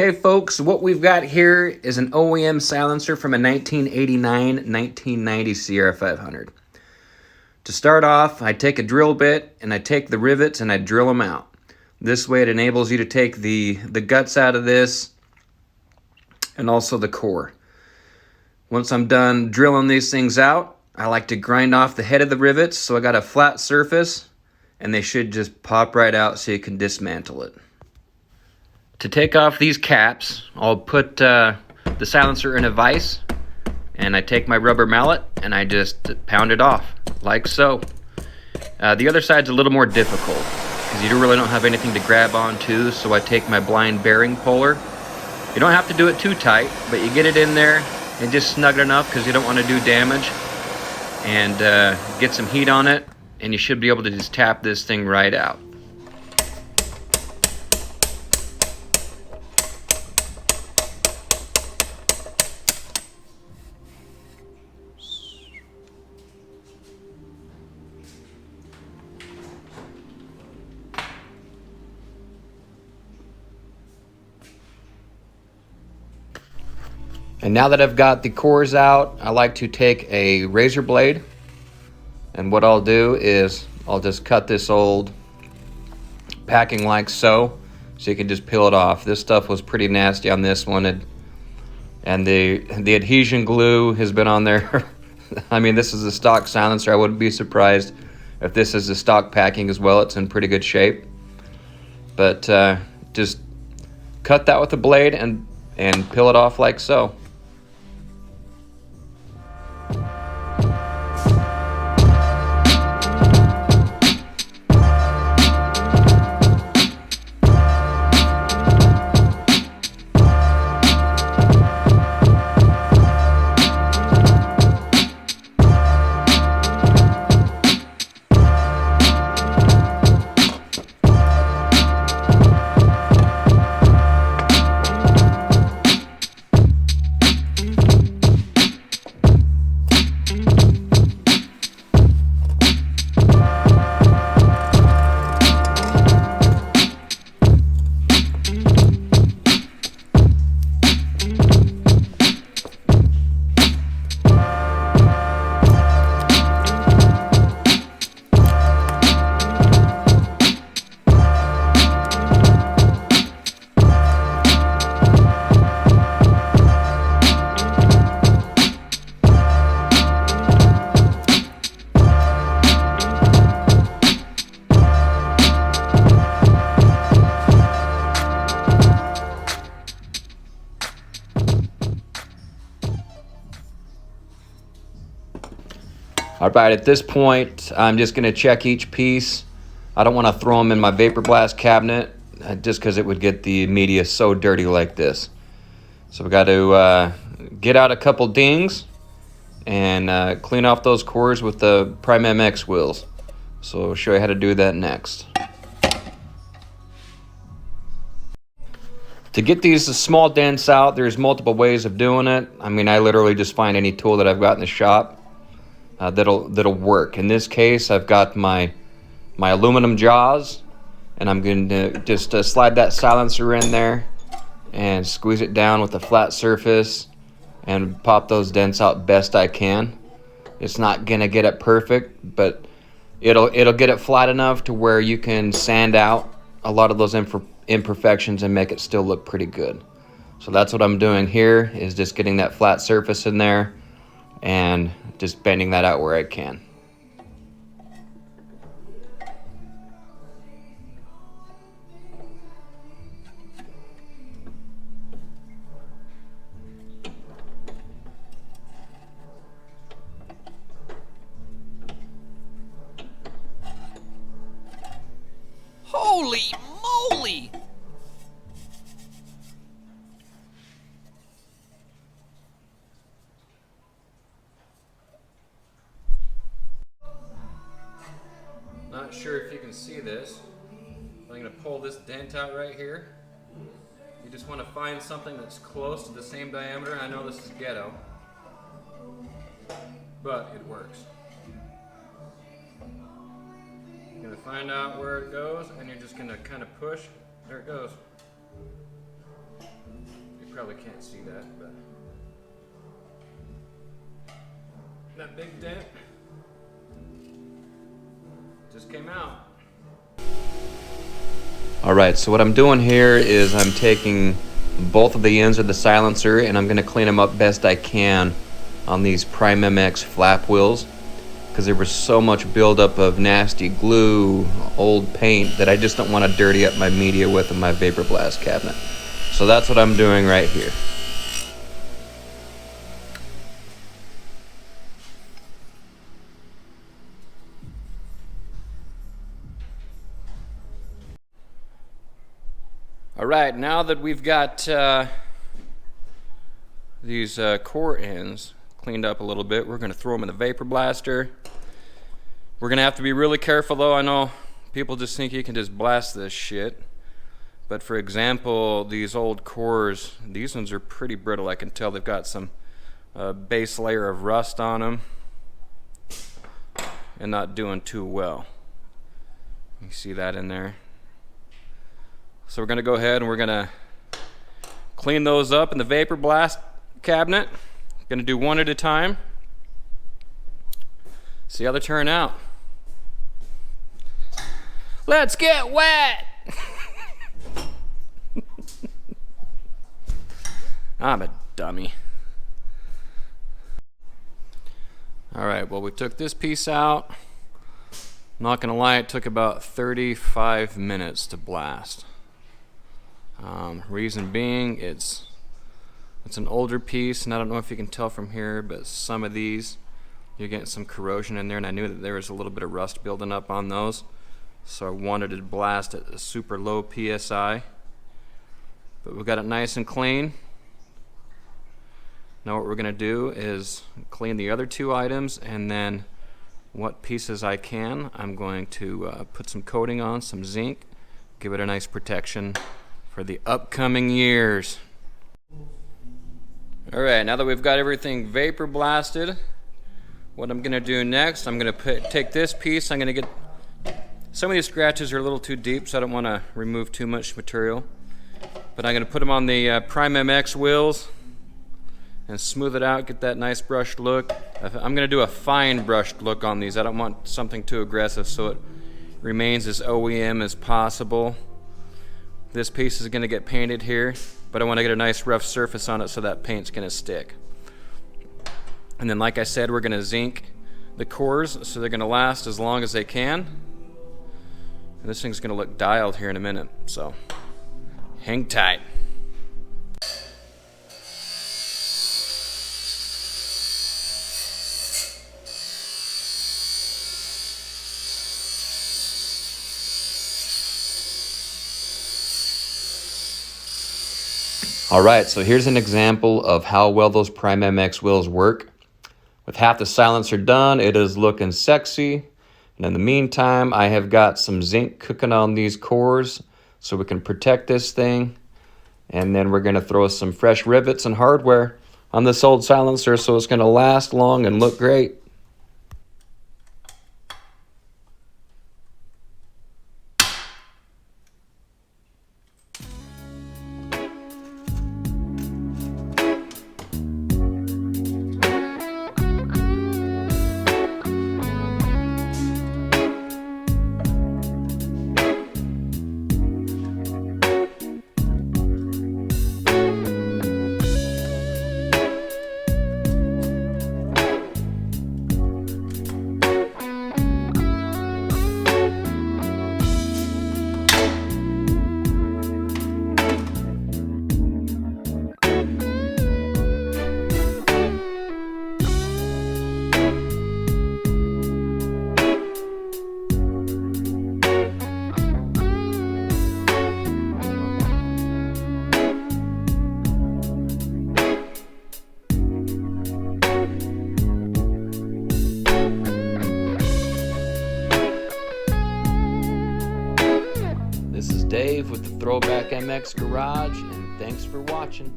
Okay folks, what we've got here is an OEM silencer from a 1989-1990 CR500. To start off, I take a drill bit and I take the rivets and I drill them out. This way it enables you to take the guts out of this and also the core. Once I'm done drilling these things out, I like to grind off the head of the rivets so I got a flat surface and they should just pop right out so you can dismantle it. To take off these caps, I'll put the silencer in a vise and I take my rubber mallet and I just pound it off like so. The other side's a little more difficult because you really don't have anything to grab onto, so I take my blind bearing puller. You don't have to do it too tight, but you get it in there and just snug it enough because you don't want to do damage, and get some heat on it and you should be able to just tap this thing right out. And now that I've got the cores out, I like to take a razor blade, and what I'll do is I'll just cut this old packing like so you can just peel it off. This stuff was pretty nasty on this one, and the adhesion glue has been on there. I mean, this is a stock silencer. I wouldn't be surprised if this is a stock packing as well. It's in pretty good shape. But just cut that with a blade and peel it off like so. All right, at this point, I'm just going to check each piece. I don't want to throw them in my vapor blast cabinet just because it would get the media so dirty like this. So we got to get out a couple dings and clean off those cores with the Prime MX wheels. So I'll show you how to do that next. To get these small dents out, there's multiple ways of doing it. I mean, I literally just find any tool that I've got in the shop that'll work. In this case, I've got my aluminum jaws, and I'm going to just slide that silencer in there and squeeze it down with a flat surface and pop those dents out best I can. It's not gonna get it perfect, but it'll get it flat enough to where you can sand out a lot of those imperfections and make it still look pretty good. So that's what I'm doing here, is just getting that flat surface in there and just bending that out where I can. Holy moly! Not sure if you can see this, but I'm going to pull this dent out right here. You just want to find something that's close to the same diameter. I know this is ghetto, but it works. You're going to find out where it goes, and you're just going to kind of push. There it goes. probably can't see that, but that big dent just came out. Alright, so what I'm doing here is I'm taking both of the ends of the silencer and I'm going to clean them up best I can on these Prime MX flap wheels, because there was so much buildup of nasty glue, old paint, that I just don't want to dirty up my media with in my vapor blast cabinet. So that's what I'm doing right here. All right, now that we've got these core ends cleaned up a little bit, we're going to throw them in the vapor blaster. We're going to have to be really careful though. I know people just think you can just blast this shit. But for example, these old cores, these ones are pretty brittle. I can tell they've got some base layer of rust on them and not doing too well. You see that in there? So we're going to go ahead and we're going to clean those up in the vapor blast cabinet. Going to do one at a time. See how they turn out. Let's get wet! I'm a dummy. Alright, well, we took this piece out. Not gonna lie, it took about 35 minutes to blast. Reason being, it's an older piece, and I don't know if you can tell from here, but some of these, you're getting some corrosion in there, and I knew that there was a little bit of rust building up on those. So I wanted to blast at a super low PSI. But we got it nice and clean. Now what we're going to do is clean the other two items, and then what pieces I can, I'm going to put some coating on, some zinc, give it a nice protection for the upcoming years. Alright, now that we've got everything vapor blasted, what I'm going to do next, I'm going to take this piece, I'm going to get, some of these scratches are a little too deep, so I don't want to remove too much material, but I'm going to put them on the Prime MX wheels and smooth it out, get that nice brushed look. I'm going to do a fine brushed look on these. I don't want something too aggressive, so it remains as OEM as possible. This piece is going to get painted here, but I want to get a nice rough surface on it so that paint's going to stick. And then, like I said, we're going to zinc the cores so they're going to last as long as they can. And this thing's going to look dialed here in a minute, so hang tight. Alright, so here's an example of how well those Prime MX wheels work. With half the silencer done, it is looking sexy. And in the meantime, I have got some zinc cooking on these cores so we can protect this thing. And then we're going to throw some fresh rivets and hardware on this old silencer so it's going to last long and look great. This is Dave with the Throwback MX Garage, and thanks for watching.